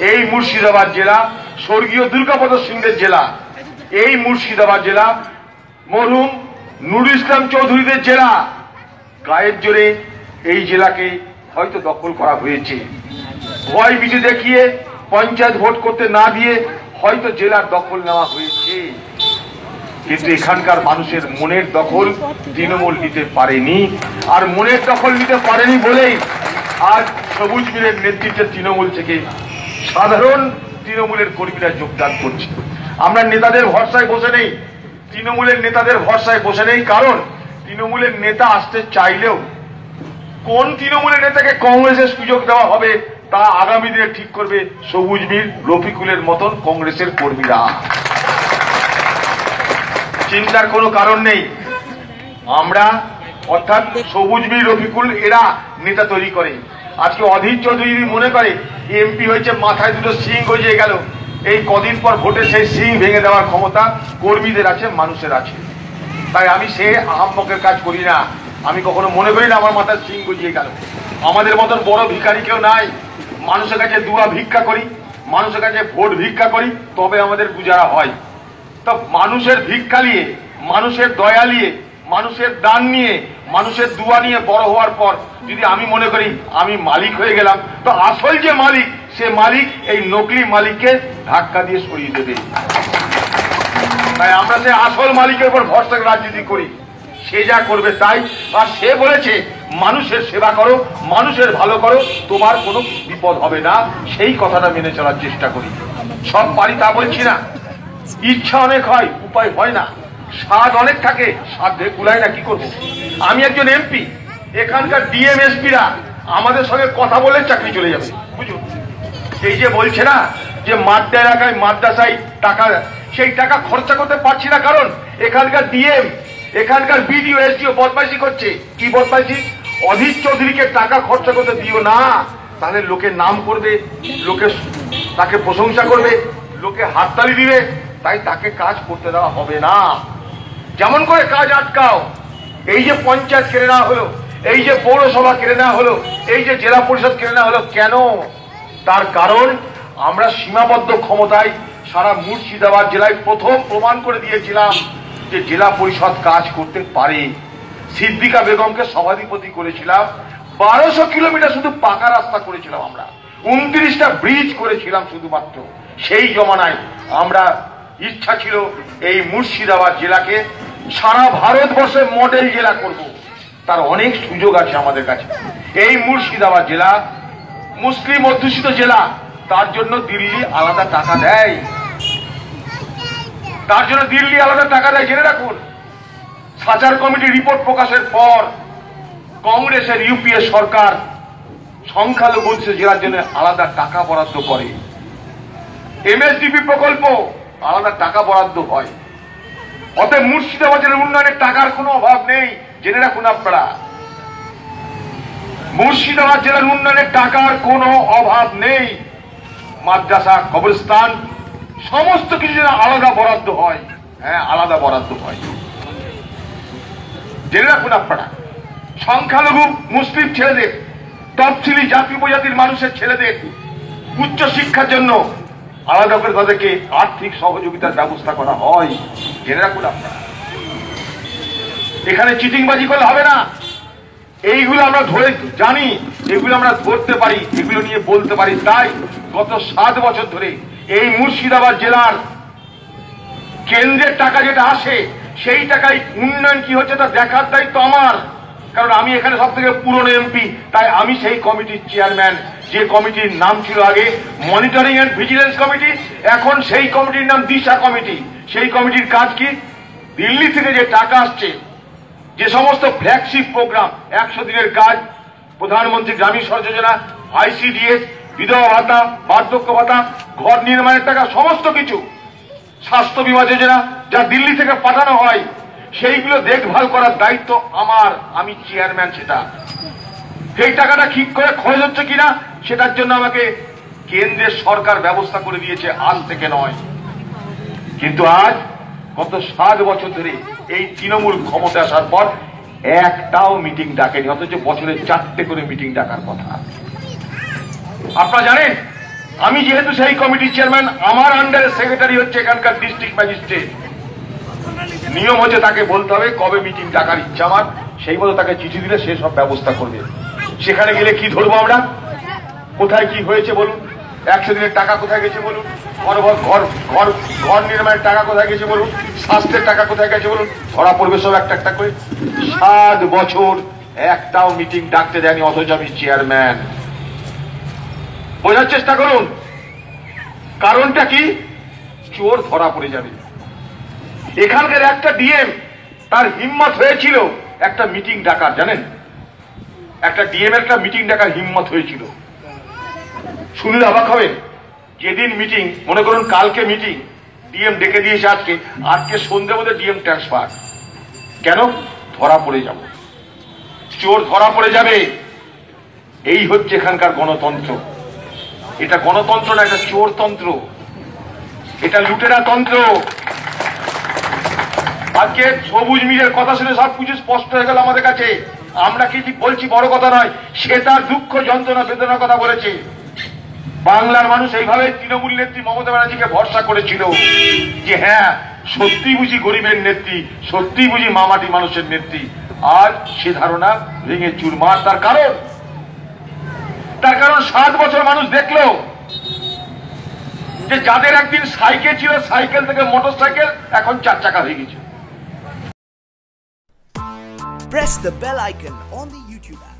এই মুর্শিদাবাদ জেলা স্বর্গীয় দুর্গাপদ সিংহের জেলা, এই মুর্শিদাবাদ জেলা মরহুম নুরুল ইসলাম চৌধুরীদের জেলা। গায়ের জোরে এই জেলাকে হয়তো দখল করা হয়েছে, ভয় ভীতি দেখিয়ে পঞ্চায়েত ভোট করতে না দিয়ে হয়তো জেলার দখল নেওয়া হয়েছে, কিন্তু এখানকার মানুষের মনের দখল তৃণমূল নিতে পারেনি। আর মনের দখল নিতে পারেনি বলেই আজ সবুজ মিলের নেতৃত্বে তৃণমূল থেকে সাধারণ তৃণমূলের কর্মীরা যোগদান করছে। আমরা নেতাদের ভরসায় বসে নেই, তৃণমূলের নেতাদের ভরসায় বসে নেই, কারণ তৃণমূলের নেতা আসতে চাইলেও কোন তৃণমূলের নেতাকে কংগ্রেসের সুযোগ দেওয়া হবে তা আগামী দিনে ঠিক করবে সবুজ মিল রফিকুলের মতন কংগ্রেসের কর্মীরা। চিন্তার কোনো কারণ নেই। আমরা অর্থাৎ সবুজ মিল রফিকুল এরা নেতা তৈরি করে। আজকে অধীর চৌধুরী মনে করে এমপি হয়েছে, মাথায় দুটো সিং গজিয়ে গেল, এই কদিন পর ভোটে সেই সিং ভেঙে দেওয়ার ক্ষমতা কর্মীদের আছে, মানুষের আছে। তাই আমি সে আহাম্মকের কাজ করি না। আমি কখনো মনে করি না আমার মাথায় সিং গজিয়ে গেল। আমাদের মতন বড় ভিখারি কেউ নাই। মানুষের কাছে দুয়া ভিক্ষা করি, মানুষের কাছে ভোট ভিক্ষা করি, তবে আমাদের গুজারা হয়। তো মানুষের ভিক্ষা নিয়ে, মানুষের দয়া নিয়ে, মানুষের দান নিয়ে, মানুষের দুয়া নিয়ে বড় হওয়ার পর যদি আমি মনে করি আমি মালিক হয়ে গেলাম, তো আসল যে মালিক সে মালিক এই নকলি মালিককে ধাক্কা দিয়ে সরিয়ে দেবে। তাই আমরা সে আসল মালিকের উপর ভরসা রাজনীতি করি, সে যা করবে তাই। আর সে বলেছে মানুষের সেবা করো, মানুষের ভালো করো, তোমার কোনো বিপদ হবে না। সেই কথাটা মেনে চলার চেষ্টা করি। সব পারি তা বলছি না, ইচ্ছা অনেক হয়, উপায় হয় না। স্বাদ অনেক থাকে, স্বাদ কুলায় না, কি করব। আমি একজন এমপি, এখানকার ডিএম এসপিরা আমাদের সঙ্গে কথা বলে চাকরি চলে যাবে, বুঝুন। এই যে বলছে না যে মাদ্রা এলাকায় মাদ্রাসায় টাকা, সেই টাকা খরচা করতে পারছি না, কারণ এখানকার ডিএম, এখানকার বিডিও এসডিও বদমাইশি করছে। কি বদমাইশি? অধীর চৌধুরীকে টাকা খরচা করতে দিও না, তাহলে লোকে নাম করবে, লোকে তাকে প্রশংসা করবে, লোকে হাততালি দিবে, তাই তাকে কাজ করতে দেওয়া হবে না। যেমন করে কাজ আটকাও, এই যে পঞ্চায়েত কেড়ে নেওয়া হলো, এই যে পৌরসভা কেড়ে নেওয়া হলো, এই যে জেলা পরিষদ কেড়ে নেওয়া হলো, কেন? তার কারণ আমরা সীমাবদ্ধ ক্ষমতায় সারা মুর্শিদাবাদ জেলায় প্রথম প্রমাণ করে দিয়েছিলাম যে জেলা পরিষদ কাজ করতে পারে। সিদ্দিকা বেগমকে সভাধিপতি করেছিলাম, 1200 কিলোমিটার শুধু পাকা রাস্তা করেছিলাম আমরা, 29টা ব্রিজ করেছিলাম শুধুমাত্র। সেই জমানায় আমরা ইচ্ছা ছিল এই মুর্শিদাবাদ জেলাকে সারা ভারতবর্ষে মডেল জেলা করব। তার অনেক সুযোগ আছে আমাদের কাছে। এই মুর্শিদাবাদ জেলা মুসলিম অধ্যুষিত জেলা, তার জন্য দিল্লি আলাদা টাকা দেয়, তার জন্য দিল্লি আলাদা টাকা দেয়, জেনে রাখুন। সাচার কমিটি রিপোর্ট প্রকাশের পর কংগ্রেসের ইউপিএ সরকার সংখ্যালঘু জেলার জন্য আলাদা টাকা বরাদ্দ করে। এমএসডিপি প্রকল্প আলাদা টাকা বরাদ্দ হয়। অতএব মুর্শিদাবাদের উন্নয়নের টাকার কোনো অভাব নেই, জেনে রাখুন আপনারা। মুর্শিদাবাদ জেলার উন্নয়নের টাকার কোনো অভাব নেই। মাদ্রাসা, কবরস্থান, সমস্ত কিছু আলাদা বরাদ্দ হয়। হ্যাঁ, আলাদা বরাদ্দ হয়, জেনে রাখুন আপনারা। সংখ্যালঘু মুসলিম ছেলেদের, তফসিলি জাতি উপজাতির মানুষের ছেলেদের উচ্চ শিক্ষার জন্য আলাদা করে তাদেরকে আর্থিক সহযোগিতার ব্যবস্থা করা হয়, জেনে রাখুন আপনারা। এখানে চিটিংবাজি করলে হবে না। এইগুলো আমরা ধরে জানি, এগুলো আমরা ধরতে পারি, এগুলো নিয়ে বলতে পারি। তাই গত 7 বছর ধরে এই মুর্শিদাবাদ জেলার কেন্দ্রের টাকা যেটা আসে, সেই টাকায় উন্নয়ন কি হচ্ছে তা দেখার দায়িত্ব আমার। কারণ আমি এখানে সব থেকে পুরনো এমপি, তাই আমি সেই কমিটির চেয়ারম্যান। যে কমিটির নাম ছিল আগে মনিটরিং এন্ড ভিজিলেন্স কমিটি, এখন সেই কমিটির নাম দিশা কমিটি। সেই কমিটির কাজ কি? দিল্লি থেকে যে টাকা আসছে, যে সমস্ত ফ্ল্যাগশিপ প্রোগ্রাম, 100 দিনের কাজ, প্রধানমন্ত্রী গ্রামীণ সড়ক যোজনা, আইসিডিএস, বিধবা ভাতা, বার্ধক্য ভাতা, ঘর নির্মাণের টাকা, সমস্ত কিছু, স্বাস্থ্য বীমা যোজনা যা দিল্লি থেকে পাঠানো হয়, সেইগুলো দেখভাল করার দায়িত্ব আমার, আমি চেয়ারম্যান। সেটা সেই টাকাটা ঠিক করে খরচ হচ্ছে কিনা সেটার জন্য আমাকে কেন্দ্রের সরকার ব্যবস্থা করে দিয়েছে, আজ থেকে নয়। কিন্তু আজ গত 7 বছর ধরে এই তৃণমূল ক্ষমতা আসার পর একটাও মিটিং ডাকেনি, অথচ বছরে 4টে করে মিটিং ডাকার কথা। আপনারা জানেন আমি যেহেতু সেই কমিটির চেয়ারম্যান, আমার আন্ডারে সেক্রেটারি হচ্ছে এখানকার ডিস্ট্রিক্ট ম্যাজিস্ট্রেট। নিয়ম হচ্ছে তাকে বলতে হবে কবে মিটিং ডাকার ইচ্ছা আমার, সেই মতো তাকে চিঠি দিলে সে সব ব্যবস্থা করবে। সেখানে গেলে কি ধরবো আমরা? কোথায় কি হয়েছে বলুন, 100 দিনের টাকা কোথায় গেছে বলুন, ঘর নির্মাণের টাকা কোথায় গেছে বলুন, স্বাস্থ্যের টাকা কোথায় গেছে বলুন, ধরা পড়বে সব একটা একটা করে। 7 বছর একটাও মিটিং ডাকতে দেয়নি, অথচ আমি চেয়ারম্যান। বোঝার চেষ্টা করুন কারণটা কি? চোর ধরা পড়ে যাবে। এখানকার একটা ডিএম, তার হিম্মত হয়েছিল একটা মিটিং ডাকার, জানেন? একটা ডিএম এর একটা মিটিং ডাকার হিম্মত হয়েছিল। শুনলে অবাক হবেন, যেদিন মিটিং, মনে করুন কালকে মিটিং, ডিএম ডেকে দিয়েছে আজকে সন্ধ্যে মধ্যে ডিএম ট্রান্সফার। কেন? ধরা পড়ে যাব, চোর ধরা পড়ে যাবে। এই হচ্ছে এখানকার গণতন্ত্র। এটা গণতন্ত্র না, এটা চোরতন্ত্র, এটা লুটেরা তন্ত্র। আজকে সবুজ মিলের কথা শুনে সবকিছু স্পষ্ট হয়ে গেল আমাদের কাছে। আমরা কি বলছি বড় কথা নয়, সে তার দুঃখ যন্ত্রণা বেদনার কথা বলেছে। বাংলার মানুষ এইভাবে তৃণমূল নেত্রী মমতা ব্যানার্জিকে ভরসা করেছিল যে হ্যাঁ সত্যি বুঝি গরিবের নেত্রী, সত্যি বুঝি মামাটি মানুষের নেত্রী। আজ সে ধারণা ভেঙে চুরমার। তার কারণ 7 বছর মানুষ দেখলো যে যাদের একদিন সাইকেল ছিল, সাইকেল থেকে মোটরসাইকেল এখন 4 চাকা হয়ে গেছে। Press the bell icon on the YouTube app